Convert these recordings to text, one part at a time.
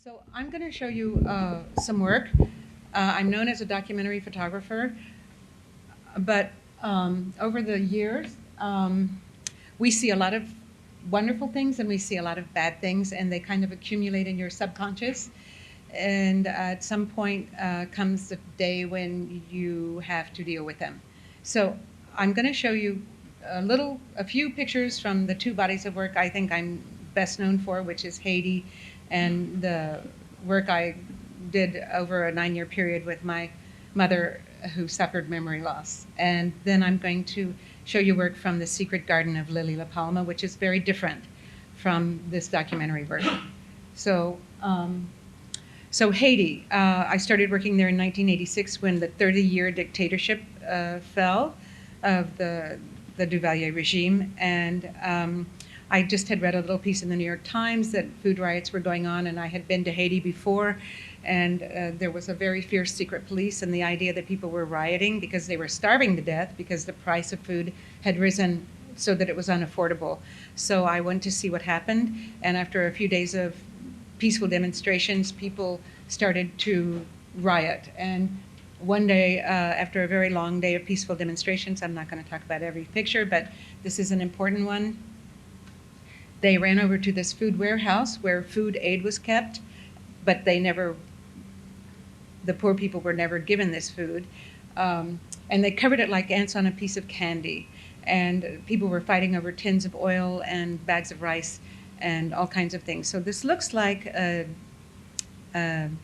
So I'm going to show you some work. I'm known as a documentary photographer, but over the years, we see a lot of wonderful things and we see a lot of bad things, and they kind of accumulate in your subconscious. And at some point comes the day when you have to deal with them. So I'm going to show you a few pictures from the two bodies of work I think I'm best known for, which is Haiti and the work I did over a 9-year period with my mother who suffered memory loss. And then I'm going to show you work from The Secret Garden of Lily La Palma, which is very different from this documentary work. So Haiti, I started working there in 1986 when the 30-year dictatorship fell of the Duvalier regime. And I just had read a little piece in the New York Times that food riots were going on, and I had been to Haiti before, and there was a very fierce secret police, and the idea that people were rioting because they were starving to death because the price of food had risen so that it was unaffordable. So I went to see what happened, and after a few days of peaceful demonstrations, people started to riot. And one day, after a very long day of peaceful demonstrations, I'm not going to talk about every picture, but this is an important one. They ran over to this food warehouse where food aid was kept, but the poor people were never given this food. And they covered it like ants on a piece of candy. And people were fighting over tins of oil and bags of rice and all kinds of things. So this looks like an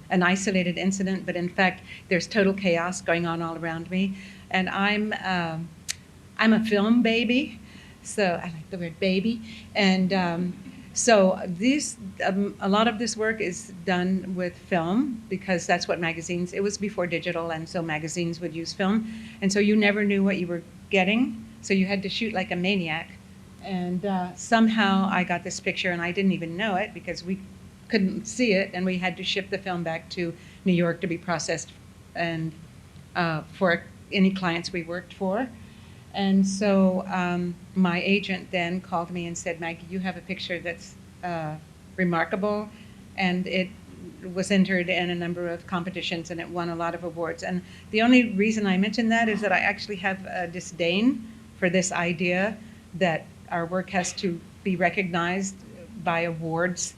isolated incident, but in fact, there's total chaos going on all around me. And I'm a film baby. So I like the word baby. And so a lot of this work is done with film because that's what magazines, it was before digital, and so magazines would use film. And so you never knew what you were getting. So you had to shoot like a maniac. And somehow I got this picture, and I didn't even know it because we couldn't see it, and we had to ship the film back to New York to be processed and for any clients we worked for. And so my agent then called me and said, Maggie, you have a picture that's remarkable, and it was entered in a number of competitions and it won a lot of awards. And the only reason I mention that is that I actually have a disdain for this idea that our work has to be recognized by awards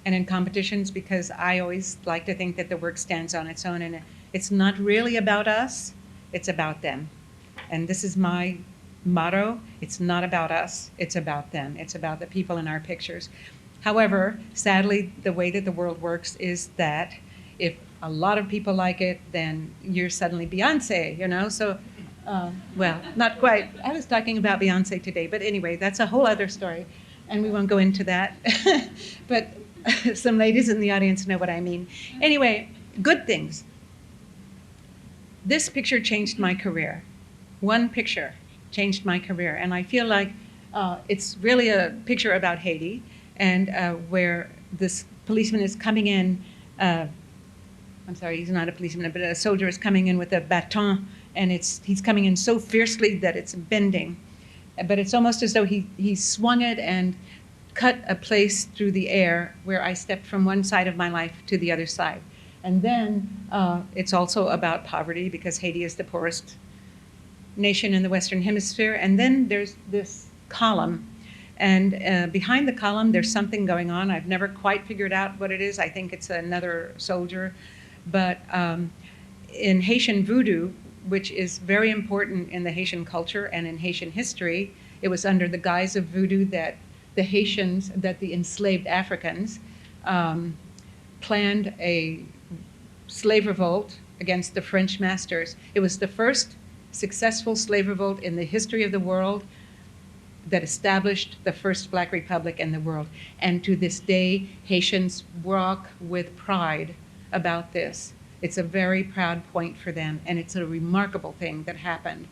and in competitions, because I always like to think that the work stands on its own, and it's not really about us, it's about them. And this is my motto. It's not about us, it's about them. It's about the people in our pictures. However, sadly, the way that the world works is that if a lot of people like it, then you're suddenly Beyonce, you know? So, well, not quite. I was talking about Beyonce today, but anyway, that's a whole other story, and we won't go into that. But some ladies in the audience know what I mean. Anyway, good things. This picture changed my career. One picture changed my career, and I feel like it's really a picture about Haiti, and where this policeman is coming in, I'm sorry, he's not a policeman, but a soldier is coming in with a baton, and he's coming in so fiercely that it's bending, but it's almost as though he swung it and cut a place through the air where I stepped from one side of my life to the other side. And then it's also about poverty, because Haiti is the poorest nation in the Western Hemisphere. And then there's this column, and behind the column there's something going on. I've never quite figured out what it is. I think it's another soldier. But in Haitian voodoo, which is very important in the Haitian culture and in Haitian history, it was under the guise of voodoo that the enslaved Africans planned a slave revolt against the French masters. It was the first successful slave revolt in the history of the world that established the first Black republic in the world. And to this day, Haitians walk with pride about this. It's a very proud point for them, and it's a remarkable thing that happened.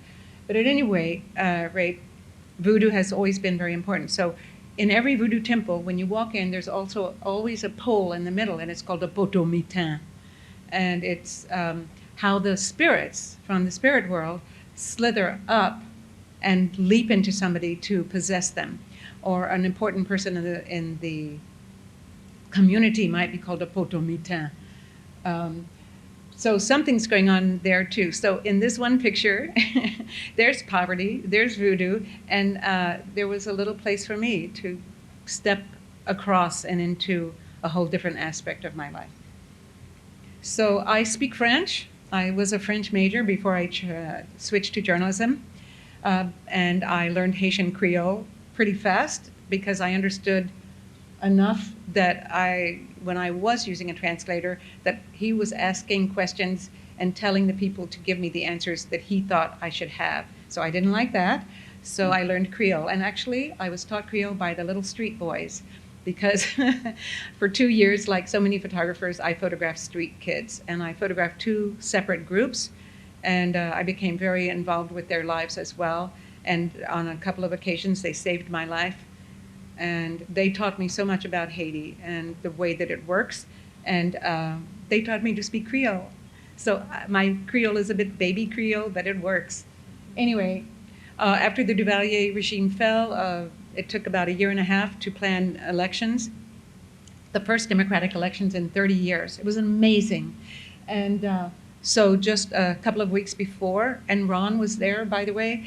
But at any rate, voodoo has always been very important. So in every voodoo temple, when you walk in, there's also always a pole in the middle, and it's called a potomitan. And it's how the spirits from the spirit world slither up and leap into somebody to possess them, or an important person in the community might be called a potomitain. So something's going on there too. So in this one picture, there's poverty, there's voodoo, and there was a little place for me to step across and into a whole different aspect of my life. So I speak French. I was a French major before I switched to journalism, and I learned Haitian Creole pretty fast because I understood enough that when I was using a translator, that he was asking questions and telling the people to give me the answers that he thought I should have. So I didn't like that, so I learned Creole. And actually, I was taught Creole by the little street boys because for 2 years, like so many photographers, I photographed street kids. And I photographed 2 separate groups, and I became very involved with their lives as well. And on a couple of occasions, they saved my life. And they taught me so much about Haiti and the way that it works. And they taught me to speak Creole. So my Creole is a bit baby Creole, but it works. Anyway, after the Duvalier regime fell, it took about 1.5 years to plan elections, the first democratic elections in 30 years. It was amazing. And so just a couple of weeks before, and Ron was there, by the way,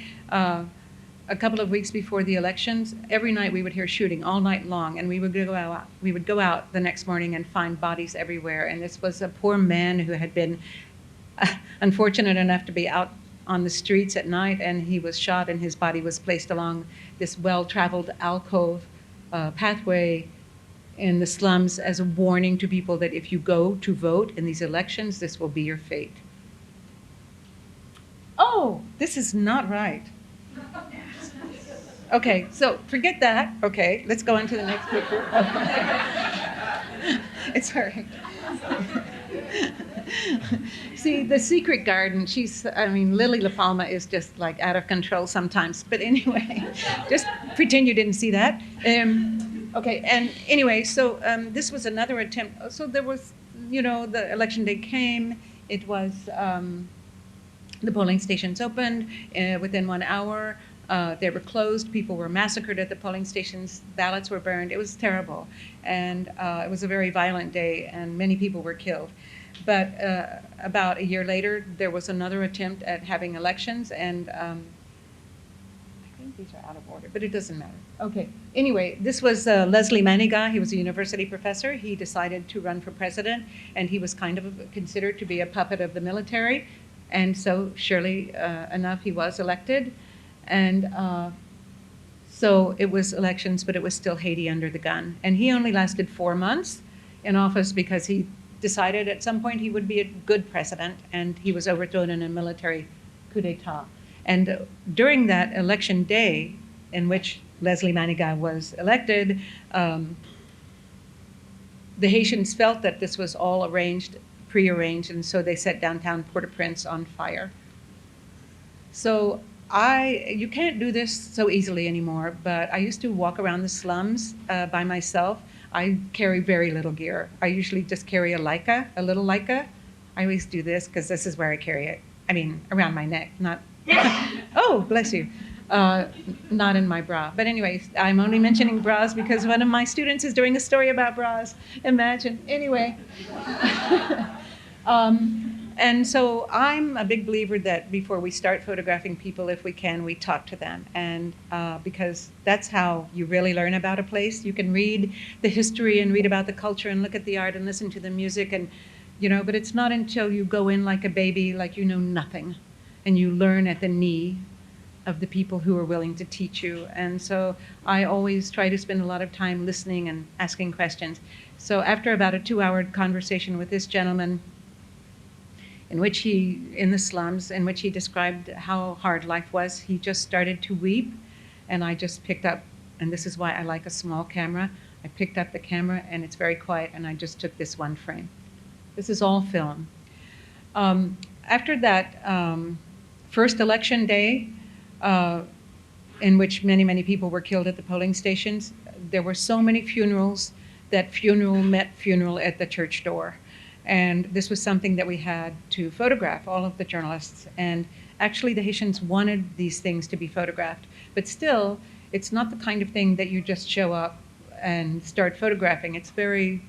a couple of weeks before the elections, every night we would hear shooting all night long, and we would go out the next morning and find bodies everywhere. And this was a poor man who had been unfortunate enough to be out on the streets at night, and he was shot, and his body was placed along this well-traveled alcove pathway in the slums as a warning to people that if you go to vote in these elections, this will be your fate. Oh, this is not right. Okay, so forget that. Okay, let's go on to the next picture. It's all right. See, the secret garden, Lily La Palma is just like out of control sometimes. But anyway, just pretend you didn't see that. Okay, and anyway, so this was another attempt. So there was, the election day came. It was, the polling stations opened within 1 hour. They were closed. People were massacred at the polling stations. Ballots were burned. It was terrible. And it was a very violent day, and many people were killed. But about a year later, there was another attempt at having elections, and I think these are out of order, but it doesn't matter. Okay. Anyway, this was Leslie Manigat. He was a university professor. He decided to run for president, and he was kind of considered to be a puppet of the military. And so, surely enough, he was elected. And so it was elections, but it was still Haiti under the gun. And he only lasted 4 months in office because he decided at some point he would be a good president, and he was overthrown in a military coup d'etat. And during that election day in which Leslie Manigat was elected, the Haitians felt that this was all prearranged, and so they set downtown Port-au-Prince on fire. So you can't do this so easily anymore, but I used to walk around the slums by myself. I carry very little gear. I usually just carry a little Leica. I always do this because this is where I carry it. Around my neck, not, oh, bless you, not in my bra. But anyways, I'm only mentioning bras because one of my students is doing a story about bras. Imagine. Anyway. And so I'm a big believer that before we start photographing people, if we can, we talk to them. And because that's how you really learn about a place. You can read the history and read about the culture and look at the art and listen to the music, and but it's not until you go in like a baby, like you know nothing, and you learn at the knee of the people who are willing to teach you. And so I always try to spend a lot of time listening and asking questions. So after about a 2-hour conversation with this gentleman, in the slums, in which he described how hard life was, he just started to weep. And I just picked up, and this is why I like a small camera, I picked up the camera, and it's very quiet, and I just took this one frame. This is all film. After that first election day, in which many, many people were killed at the polling stations, there were so many funerals that funeral met funeral at the church door. And this was something that we had to photograph, all of the journalists. And actually the Haitians wanted these things to be photographed. But still, it's not the kind of thing that you just show up and start photographing. It's very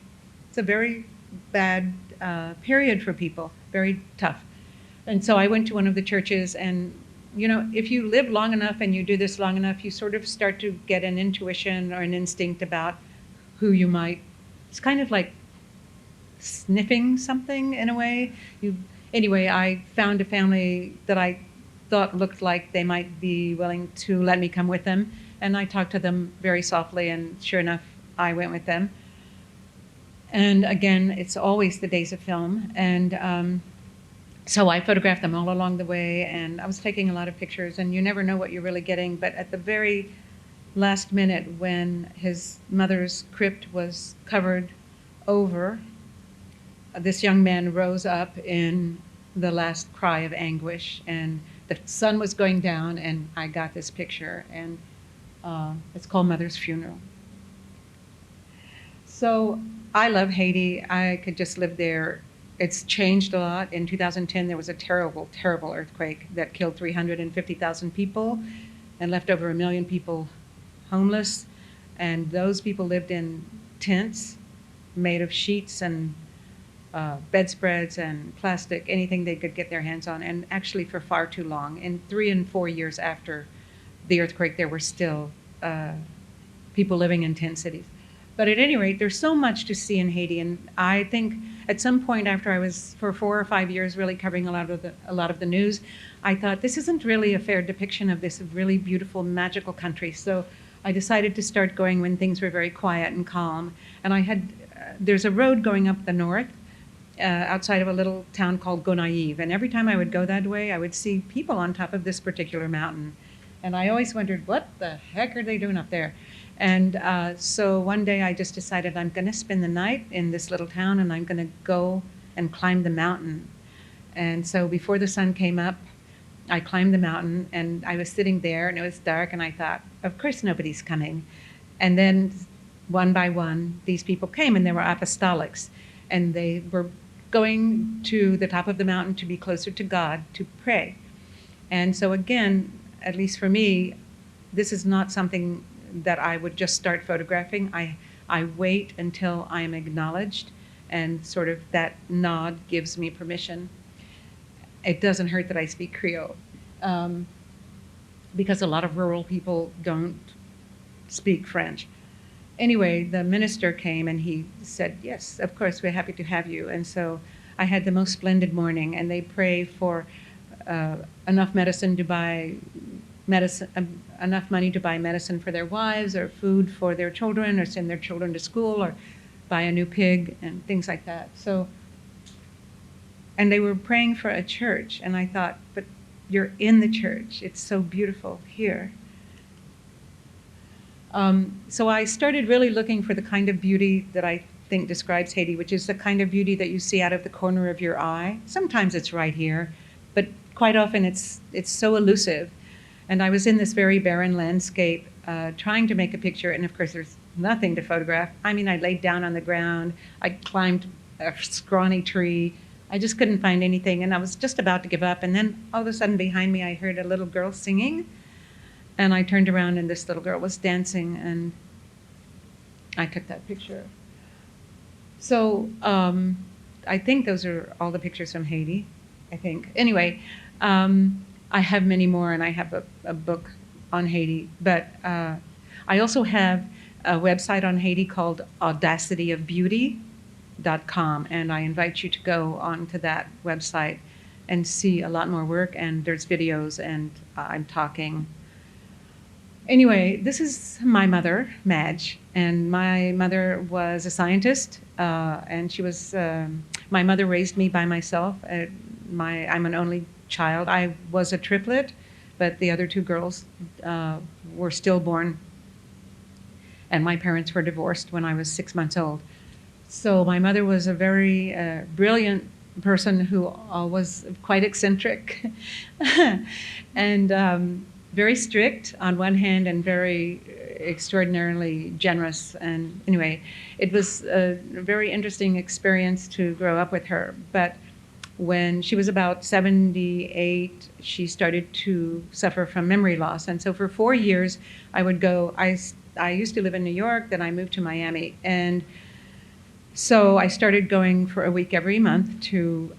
it's a very bad period for people, very tough. And so I went to one of the churches, and you know, if you live long enough and you do this long enough, you sort of start to get an intuition or an instinct about who you might. It's kind of like sniffing something in a way. Anyway, I found a family that I thought looked like they might be willing to let me come with them, and I talked to them very softly, and sure enough, I went with them. And again, it's always the days of film, and so I photographed them all along the way, and I was taking a lot of pictures, and you never know what you're really getting, but at the very last minute when his mother's crypt was covered over, this young man rose up in the last cry of anguish, and the sun was going down, and I got this picture, and it's called Mother's Funeral. So I love Haiti. I could just live there. It's changed a lot. In 2010, there was a terrible, terrible earthquake that killed 350,000 people and left over 1 million people homeless. And those people lived in tents made of sheets and bedspreads and plastic, anything they could get their hands on, and actually for far too long. In 3 and 4 years after the earthquake, there were still people living in tent cities. But at any rate, there's so much to see in Haiti, and I think at some point after I was, for 4 or 5 years, really covering a lot of the news, I thought this isn't really a fair depiction of this really beautiful, magical country. So I decided to start going when things were very quiet and calm. And I had, there's a road going up the north, outside of a little town called Gonaïves. And every time I would go that way, I would see people on top of this particular mountain. And I always wondered, what the heck are they doing up there? And so one day I just decided I'm going to spend the night in this little town, and I'm going to go and climb the mountain. And so before the sun came up, I climbed the mountain, and I was sitting there, and it was dark, and I thought, of course nobody's coming. And then one by one, these people came, and they were apostolics, and they were going to the top of the mountain to be closer to God, to pray. And so again, at least for me, this is not something that I would just start photographing. I wait until I am acknowledged, and sort of that nod gives me permission. It doesn't hurt that I speak Creole, because a lot of rural people don't speak French. Anyway, the minister came and he said, yes, of course, we're happy to have you. And so I had the most splendid morning, and they pray for enough medicine to buy enough money to buy medicine for their wives, or food for their children, or send their children to school, or buy a new pig, and things like that. So, and they were praying for a church, and I thought, but you're in the church. It's so beautiful here. So I started really looking for the kind of beauty that I think describes Haiti, which is the kind of beauty that you see out of the corner of your eye. Sometimes it's right here, but quite often it's so elusive. And I was in this very barren landscape trying to make a picture, and of course there's nothing to photograph. I mean, I laid down on the ground, I climbed a scrawny tree, I just couldn't find anything, and I was just about to give up, and then all of a sudden behind me I heard a little girl singing, and I turned around and this little girl was dancing, and I took that picture. So I think those are all the pictures from Haiti, I think. Anyway, I have many more, and I have a book on Haiti, but I also have a website on Haiti called audacityofbeauty.com, and I invite you to go onto that website and see a lot more work, and there's videos, and I'm talking. Anyway, this is my mother, Madge, and my mother was a scientist, and she was, my mother raised me by myself. I'm an only child. I was a triplet, but the other two girls were stillborn, and my parents were divorced when I was 6 months old. So my mother was a very brilliant person who was quite eccentric and very strict on one hand and very extraordinarily generous. And anyway, it was a very interesting experience to grow up with her. But when she was about 78, she started to suffer from memory loss. And so for 4 years, I would go, I used to live in New York, then I moved to Miami. And So I started going for a week every month to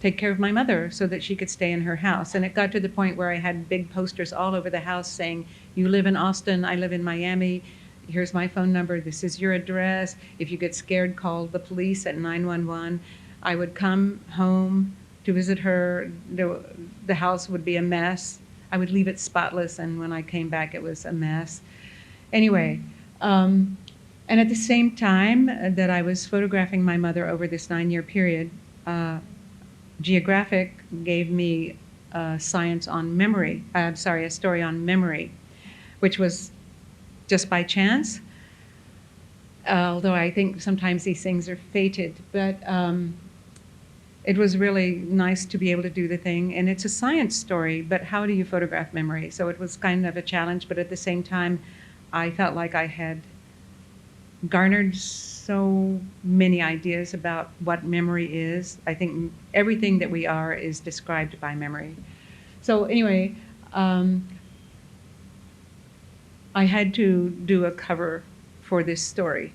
take care of my mother so that she could stay in her house. And it got to the point where I had big posters all over the house saying, you live in Austin, I live in Miami, here's my phone number, this is your address. If you get scared, call the police at 911. I would come home to visit her. The house would be a mess. I would leave it spotless, and when I came back, it was a mess. Anyway, and at the same time that I was photographing my mother over this 9-year period, Geographic gave me science on memory, a story on memory, which was just by chance, although I think sometimes these things are fated. But it was really nice to be able to do the thing. And it's a science story, but how do you photograph memory? So it was kind of a challenge, but at the same time, I felt like I had garnered so many ideas about what memory is. I think everything that we are is described by memory. So anyway, I had to do a cover for this story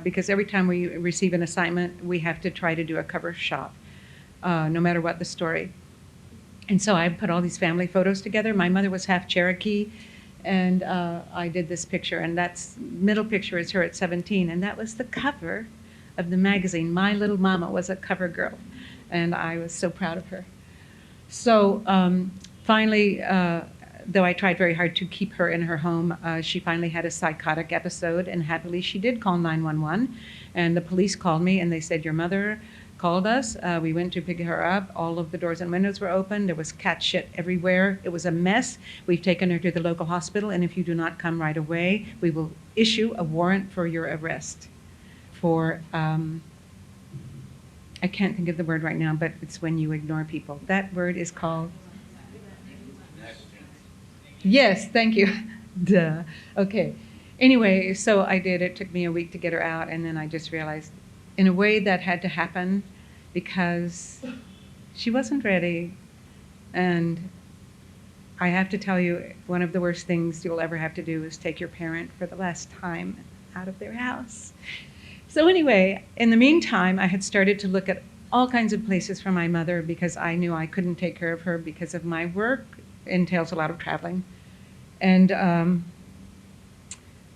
because every time we receive an assignment, we have to try to do a cover shot, no matter what the story. And so I put all these family photos together. My mother was half Cherokee, and I did this picture, and that's middle picture is her at 17, and that was the cover of the magazine. My Little Mama was a cover girl, and I was so proud of her. So finally, though I tried very hard to keep her in her home, she finally had a psychotic episode, and happily she did call 911, and the police called me, and they said, your mother called us. We went to pick her up. All of the doors and windows were open. There was cat shit everywhere. It was a mess. We've taken her to the local hospital, and if you do not come right away, we will issue a warrant for your arrest for, I can't think of the word right now, but it's when you ignore people. That word is called? Yes, thank you. Duh. Okay. Anyway, so I did. It took me a week to get her out, and then I just realized in a way that had to happen because she wasn't ready. And I have to tell you, one of the worst things you'll ever have to do is take your parent for the last time out of their house. So anyway, in the meantime, I had started to look at all kinds of places for my mother because I knew I couldn't take care of her because of my work. It entails a lot of traveling. And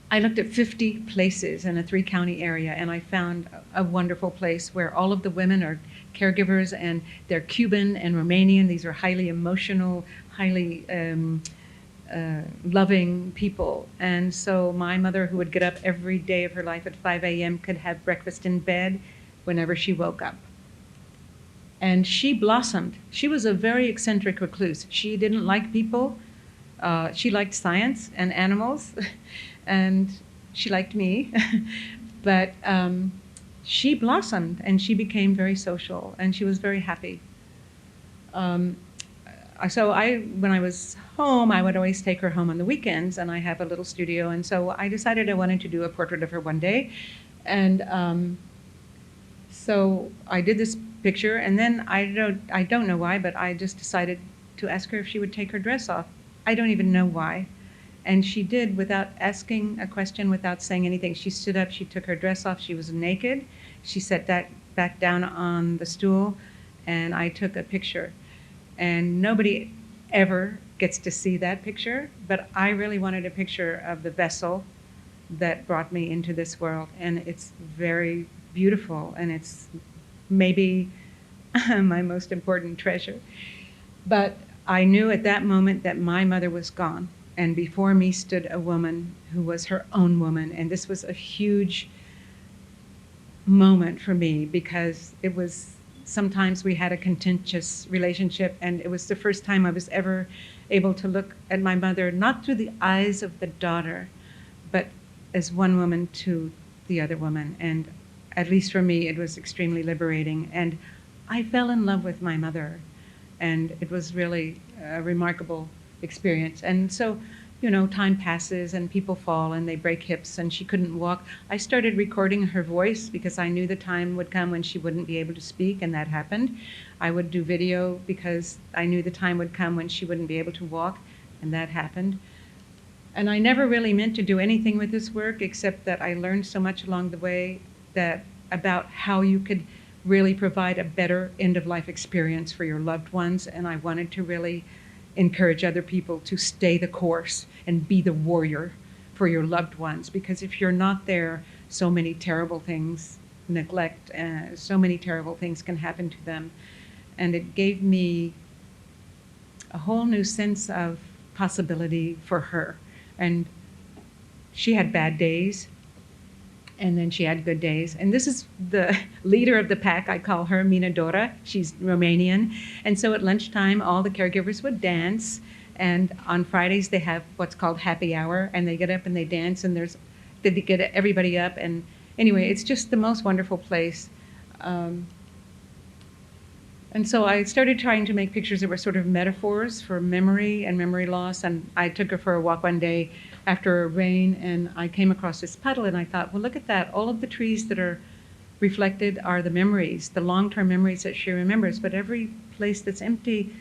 I looked at 50 places in a 3-county area, and I found a wonderful place where all of the women are caregivers, and they're Cuban and Romanian. These are highly emotional, highly loving people. And so my mother, who would get up every day of her life at 5 a.m., could have breakfast in bed whenever she woke up. And she blossomed. She was a very eccentric recluse. She didn't like people. She liked science and animals. And she liked me, but she blossomed, and she became very social, and she was very happy. So when I was home, I would always take her home on the weekends, and I have a little studio, and so I decided I wanted to do a portrait of her one day. And so I did this picture, and then I don't know why, but I just decided to ask her if she would take her dress off. I don't even know why. And she did, without asking a question, without saying anything. She stood up, she took her dress off, she was naked. She sat back down on the stool, and I took a picture. And nobody ever gets to see that picture, but I really wanted a picture of the vessel that brought me into this world. And it's very beautiful, and it's maybe my most important treasure. But I knew at that moment that my mother was gone. And before me stood a woman who was her own woman. And this was a huge moment for me because it was, sometimes we had a contentious relationship, and it was the first time I was ever able to look at my mother, not through the eyes of the daughter, but as one woman to the other woman. And at least for me, it was extremely liberating. And I fell in love with my mother. And it was really a remarkable experience. And so, you know, time passes and people fall and they break hips and she couldn't walk. I started recording her voice because I knew the time would come when she wouldn't be able to speak, and that happened. I would do video because I knew the time would come when she wouldn't be able to walk, and that happened. And I never really meant to do anything with this work except that I learned so much along the way that about how you could really provide a better end-of-life experience for your loved ones, and I wanted to really encourage other people to stay the course and be the warrior for your loved ones, because if you're not there, so many terrible things, neglect, so many terrible things can happen to them. And it gave me a whole new sense of possibility for her. And she had bad days, and then she had good days. And this is the leader of the pack. I call her Minadora. She's Romanian. And so at lunchtime, all the caregivers would dance. And on Fridays, they have what's called happy hour, and they get up and they dance, and they get everybody up. And anyway, it's just the most wonderful place. And so I started trying to make pictures that were sort of metaphors for memory and memory loss. And I took her for a walk one day after a rain, and I came across this puddle, and I thought, well, look at that. All of the trees that are reflected are the memories, the long-term memories that she remembers. But every place that's empty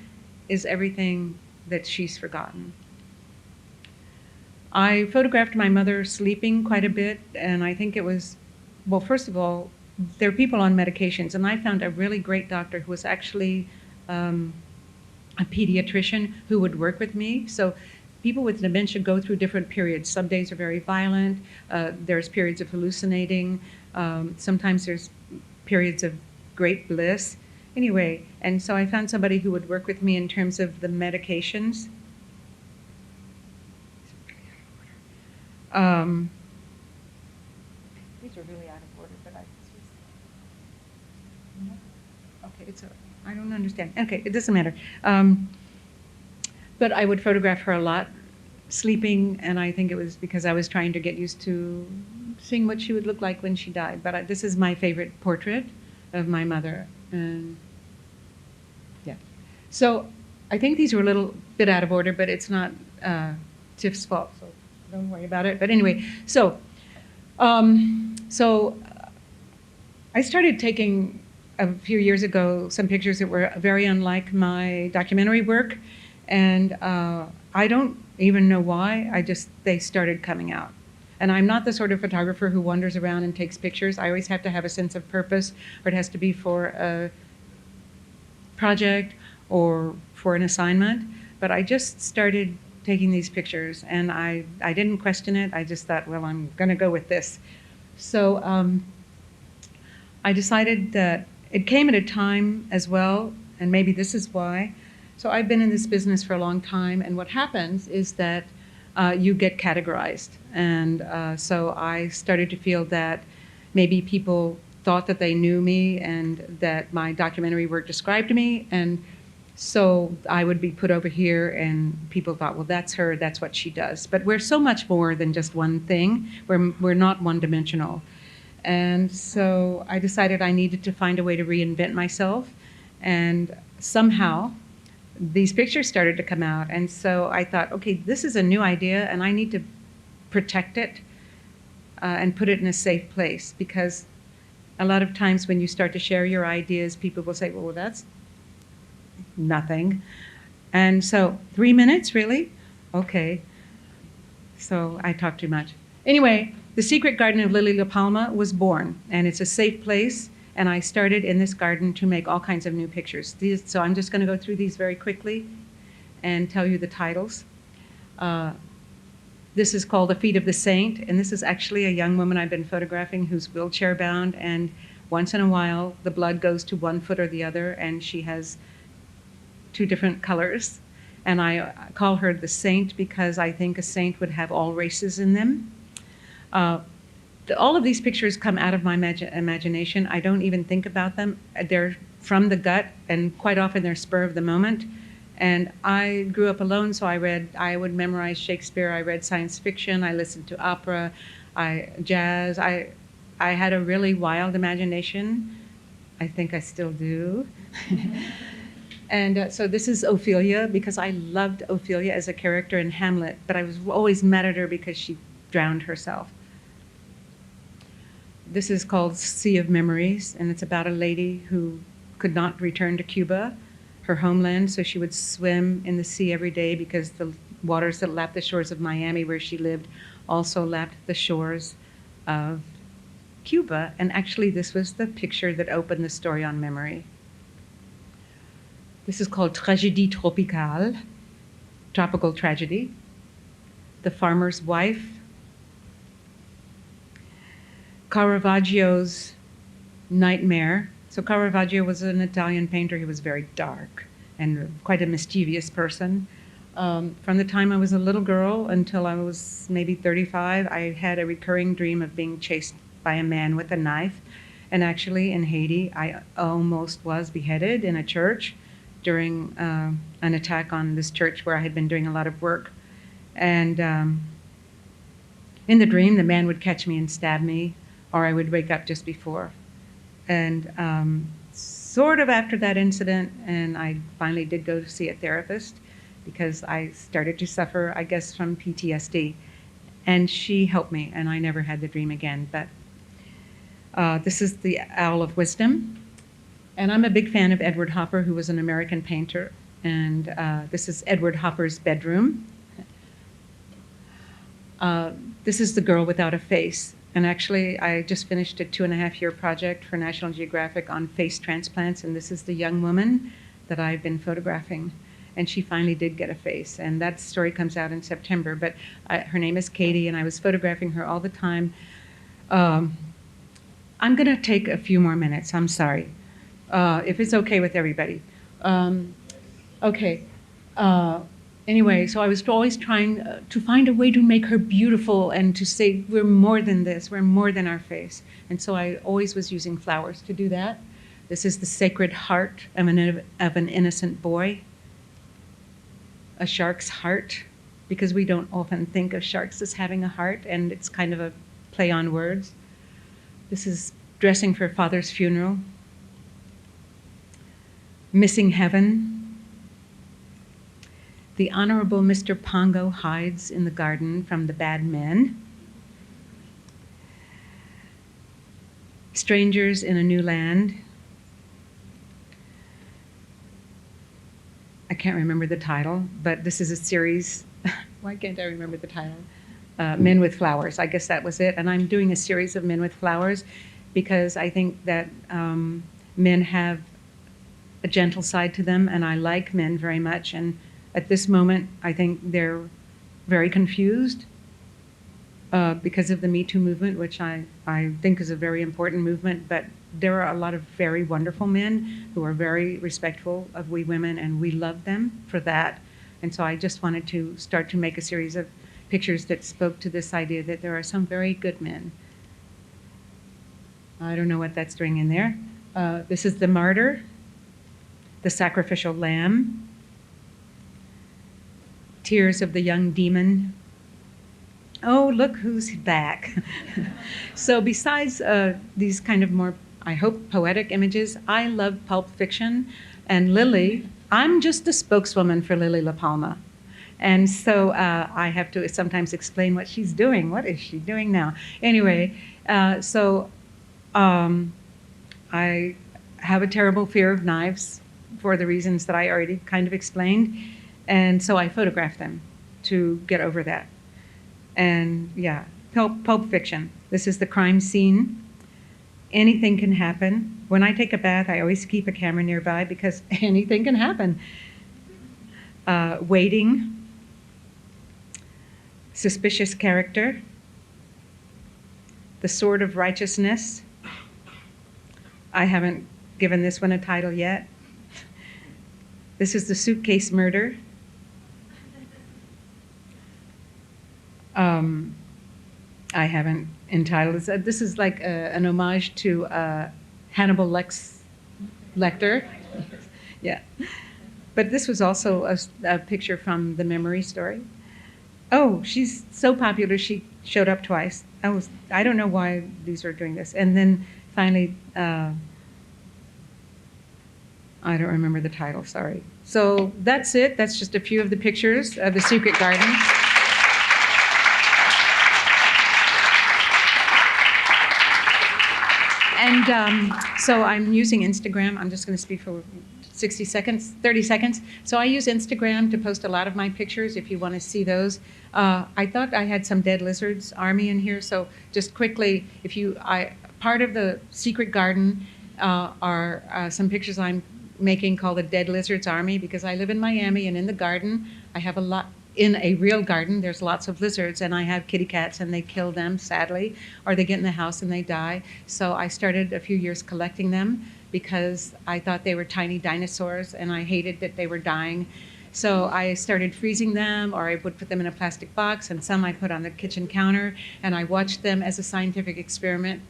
is everything that she's forgotten. I photographed my mother sleeping quite a bit, and I think it was, well, first of all, there are people on medications, and I found a really great doctor who was actually a pediatrician who would work with me. So people with dementia go through different periods. Some days are very violent. There's periods of hallucinating. Sometimes there's periods of great bliss. Anyway, and so I found somebody who would work with me in terms of the medications. These are really out of order, but okay, I don't understand. Okay, it doesn't matter. But I would photograph her a lot, sleeping, and I think it was because I was trying to get used to seeing what she would look like when she died. But this is my favorite portrait of my mother. And yeah. So I think these were a little bit out of order, but it's not Tiff's fault, so don't worry about it. But anyway, so I started taking a few years ago some pictures that were very unlike my documentary work, and I don't even know why. They started coming out. And I'm not the sort of photographer who wanders around and takes pictures. I always have to have a sense of purpose, or it has to be for a project or for an assignment. But I just started taking these pictures, and I didn't question it. I just thought, well, I'm going to go with this. So I decided that it came at a time as well, and maybe this is why. So I've been in this business for a long time, and what happens is that you get categorized. And so I started to feel that maybe people thought that they knew me and that my documentary work described me. And so I would be put over here, and people thought, well, that's her, that's what she does. But we're so much more than just one thing. We're not one-dimensional. And so I decided I needed to find a way to reinvent myself. And somehow these pictures started to come out. And so I thought, okay, this is a new idea, and I need to protect it and put it in a safe place. Because a lot of times when you start to share your ideas, people will say, well, that's nothing. And so 3 minutes, really? Okay. So I talk too much. Anyway, The Secret Garden of Lily La Palma was born, and it's a safe place. And I started in this garden to make all kinds of new pictures. So I'm just going to go through these very quickly and tell you the titles. This is called The Feet of the Saint, and this is actually a young woman I've been photographing who's wheelchair bound, and once in a while the blood goes to one foot or the other, and she has 2 different colors. And I call her the saint because I think a saint would have all races in them. All of these pictures come out of my imagination. I don't even think about them. They're from the gut, and quite often they're spur of the moment. And I grew up alone, so I would memorize Shakespeare. I read science fiction. I listened to opera, jazz. I had a really wild imagination. I think I still do. And so this is Ophelia, because I loved Ophelia as a character in Hamlet, but I was always mad at her because she drowned herself. This is called Sea of Memories, and it's about a lady who could not return to Cuba, her homeland, so she would swim in the sea every day because the waters that lapped the shores of Miami, where she lived, also lapped the shores of Cuba, and actually this was the picture that opened the story on memory. This is called Tragédie tropicale, tropical tragedy. The farmer's wife. Caravaggio's Nightmare. So Caravaggio was an Italian painter. He was very dark and quite a mischievous person. From the time I was a little girl until I was maybe 35, I had a recurring dream of being chased by a man with a knife. And actually in Haiti, I almost was beheaded in a church during an attack on this church where I had been doing a lot of work. And in the dream, the man would catch me and stab me, or I would wake up just before. And sort of after that incident, and I finally did go to see a therapist because I started to suffer, I guess, from PTSD. And she helped me, and I never had the dream again. But this is the Owl of Wisdom. And I'm a big fan of Edward Hopper, who was an American painter. And this is Edward Hopper's bedroom. This is The Girl Without a Face. And actually, I just finished a 2.5-year project for National Geographic on face transplants, and this is the young woman that I've been photographing. And she finally did get a face, and that story comes out in September. But her name is Katie, and I was photographing her all the time. I'm going to take a few more minutes. I'm sorry, if it's okay with everybody. Okay. Anyway, so I was always trying to find a way to make her beautiful and to say, we're more than this, we're more than our face. And so I always was using flowers to do that. This is the Sacred Heart of an innocent boy. A shark's heart, because we don't often think of sharks as having a heart, and it's kind of a play on words. This is Dressing for Father's Funeral. Missing Heaven. The Honorable Mr. Pongo hides in the garden from the bad men. Strangers in a New Land. I can't remember the title, but this is a series. Why can't I remember the title? Men with Flowers. I guess that was it. And I'm doing a series of Men with Flowers because I think that men have a gentle side to them, and I like men very much. And at this moment, I think they're very confused because of the Me Too movement, which I think is a very important movement. But there are a lot of very wonderful men who are very respectful of we women, and we love them for that. And so I just wanted to start to make a series of pictures that spoke to this idea that there are some very good men. I don't know what that's doing in there. This is The Martyr, The Sacrificial Lamb, Tears of the Young Demon. Oh, look who's back. So besides these kind of more, I hope, poetic images, I love pulp fiction. And Lily, I'm just a spokeswoman for Lily La Palma. And so I have to sometimes explain what she's doing. What is she doing now? Anyway, I have a terrible fear of knives for the reasons that I already kind of explained. And so I photograph them to get over that. And yeah, pulp fiction. This is the crime scene. Anything can happen. When I take a bath, I always keep a camera nearby because anything can happen. Waiting. Suspicious Character. The Sword of Righteousness. I haven't given this one a title yet. This is The Suitcase Murder. I haven't entitled it. This is like an homage to Hannibal Lecter. Yeah. But this was also a picture from The Memory Story. Oh, she's so popular, she showed up twice. I don't know why these are doing this. And then finally, I don't remember the title, sorry. So that's it. That's just a few of the pictures of the Secret Garden. And so I'm using Instagram. I'm just going to speak for 30 seconds. So I use Instagram to post a lot of my pictures if you want to see those. I thought I had some Dead Lizards Army in here, so just quickly, part of the secret garden are some pictures I'm making called the Dead Lizards Army, because I live in Miami, and in the garden I have a lot. In a real garden, there's lots of lizards, and I have kitty cats, and they kill them, sadly, or they get in the house and they die. So I started a few years collecting them because I thought they were tiny dinosaurs, and I hated that they were dying. So I started freezing them, or I would put them in a plastic box, and some I put on the kitchen counter, and I watched them as a scientific experiment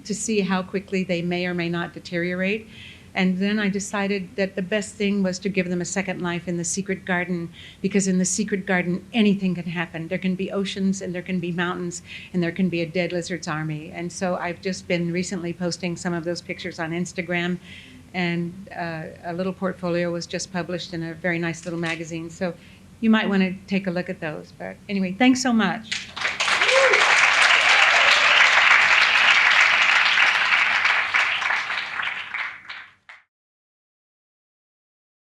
to see how quickly they may or may not deteriorate. And then I decided that the best thing was to give them a second life in the secret garden, because in the secret garden, anything can happen. There can be oceans, and there can be mountains, and there can be a dead lizards army. And so I've just been recently posting some of those pictures on Instagram, and a little portfolio was just published in a very nice little magazine. So you might want to take a look at those. But anyway, thanks so much.